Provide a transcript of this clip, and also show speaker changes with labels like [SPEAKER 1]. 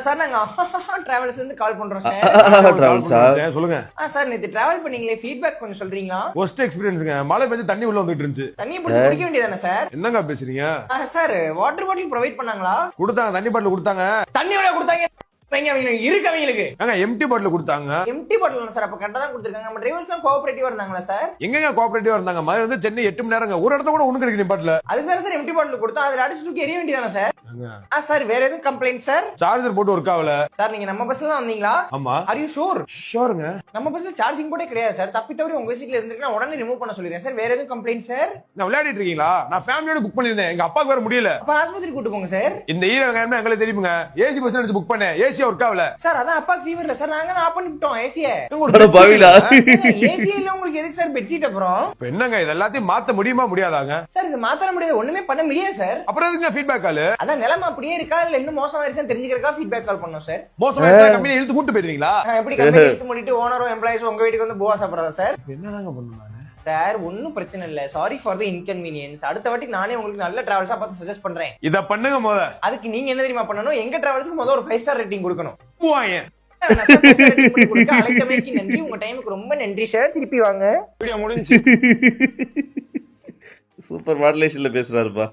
[SPEAKER 1] Sir நாங்க டிராவல்ஸ்ல இருந்து கால் பண்றோம் சார்.
[SPEAKER 2] டிராவல்ஸா?
[SPEAKER 3] சொல்லுங்க
[SPEAKER 1] சார் நேத்து டிராவல் பண்ணீங்களே ஃபீட்பேக் கொஞ்சம் சொல்றீங்களா?
[SPEAKER 3] ஒஸ்ட் எக்ஸ்பீரியன்ஸ்ங்க. மழை பெஞ்சு தண்ணி உள்ள வந்துட்டு இருந்துச்சு.
[SPEAKER 1] தண்ணியை பிடிச்சி குடிக்க வேண்டியதானே சார்?
[SPEAKER 3] என்னங்க பேசுறீங்க?
[SPEAKER 1] சார் வாட்டர் பாட்டில் ப்ரொவைட் பண்ணாங்களா?
[SPEAKER 3] கொடுத்தாங்க, தண்ணி பாட்டில் கொடுத்தாங்க.
[SPEAKER 1] தண்ணியோட கொடுத்தாங்க இருக்கவங்களுக்கு
[SPEAKER 3] எம்டி பாட்டில் கொடுத்தாங்க.
[SPEAKER 1] எம்டி பாட்டில் சார் அப்ப கரெக்டா தான் கொடுத்திருக்காங்க. நம்ம டிரைவர்ஸ் எல்லாம் கோஆபரேட்டிவா இருந்தாங்களா சார்?
[SPEAKER 3] எங்கங்க கோஆபரேட்டிவா இருந்தாங்க? மழை வந்து சென்னை 8 மணி நேரங்க. ஒரு இடத்த கூட ஒண்ணு கிடைக்கல பாட்டில்.
[SPEAKER 1] அதுக்கு சார் எம்டி பாட்டில் கொடுத்தோம். அதுல அடிச்சு தூக்கி எரிய வேண்டியதானே சார்? சார் வேற எதுவும் கம்ப்ளைண்ட் சார்?
[SPEAKER 3] சார்ஜர் போட்டு ஒர்க் ஆகல
[SPEAKER 1] சார். நீங்க நம்ம பஸ்ல தான் வந்தீங்களா?
[SPEAKER 3] ஆமா.
[SPEAKER 1] Are you sure?
[SPEAKER 3] ஷூர்ங்க.
[SPEAKER 1] நம்ம பஸ்ல சார்ஜிங் போட்டே கிடையாது சார். தப்பி தவறி உங்க சீட்ல இருந்திருக்கா உடனே ரிமூவ் பண்ண சொல்லிடுறேன் சார். வேற எதுவும் கம்ப்ளைண்ட் சார்?
[SPEAKER 3] நான் விளையாடிட்டு இருக்கீங்களா? நான் ஃபேமிலியோட புக் பண்ணிருந்தேன். எங்க அப்பாக்கு வேற முடியல.
[SPEAKER 1] அப்ப ஆஸ்பத்திரி கூட்டு போங்க சார்.
[SPEAKER 3] இந்த ஈரங்க எங்களுக்கு தெரியுங்க. ஏசி பஸ் எடுத்து புக் பண்ணேன். ஏசி ஒர்க் ஆகல
[SPEAKER 1] சார். அதான் அப்பா ஃபீவர் இல்ல சார். நாங்க தான் ஆஃப் பண்ணிட்டோம் ஏசியை.
[SPEAKER 2] பவிலா
[SPEAKER 1] ஏசி இல்ல உங்களுக்கு எதுக்கு சார் பெட்ஷீட்? அப்புறம்
[SPEAKER 3] என்னங்க இது எல்லாத்தையும் மாத்த முடியுமா முடியாதாங்க?
[SPEAKER 1] சார் இது மாத்த முடியாது. ஒண்ணுமே பண்ண முடியாது சார்.
[SPEAKER 3] அப்புறம் எதுக்கு ஃபீட்பேக் கால்?
[SPEAKER 1] அதான் நிலைமை அப்படியே இருக்கா இல்ல இன்னும் மோசமாயிருச்சான்னு தெரிஞ்சுக்கிறதுக்கா ஃபீட்பேக் கால் பண்ணோம் சார்.
[SPEAKER 3] மோசமா கம்பெனி இழுத்து கூட்டு போயிருவீங்களா?
[SPEAKER 1] எப்படி கம்பெனி எடுத்து மூடிட்டு ஓனரும் எம்ப்ளாயிஸ் உங்க வீட்டுக்கு வந்து போவா சாப்பிடுறதா சார்?
[SPEAKER 3] என்னதாங்க பண்ணுவாங்க
[SPEAKER 1] சார்? ஒன்னும் பிரச்சனை இல்ல. Sorry for the inconvenience. அடுத்த வாட்டி நானே உங்களுக்கு நல்ல டிராவல்ஸா பார்த்து சஜஸ்ட் பண்றேன்.
[SPEAKER 3] இத பண்ணுங்க முத.
[SPEAKER 1] அதுக்கு நீங்க என்ன தெரியுமா பண்ணணும்? எங்க டிராவல்ஸ்க்கு முத ஒரு 5 ஸ்டார் ரேட்டிங் கொடுக்கணும்.
[SPEAKER 3] போவாங்க.
[SPEAKER 1] அழைத்தமைக்கு நன்றி. உங்க டைமுக்கு ரொம்ப நன்றி சார். திருப்பி வாங்க.
[SPEAKER 3] வீடியோ முடிஞ்சு.
[SPEAKER 2] சூப்பர் மாடுலேஷன்ல பேசுறாருப்பா.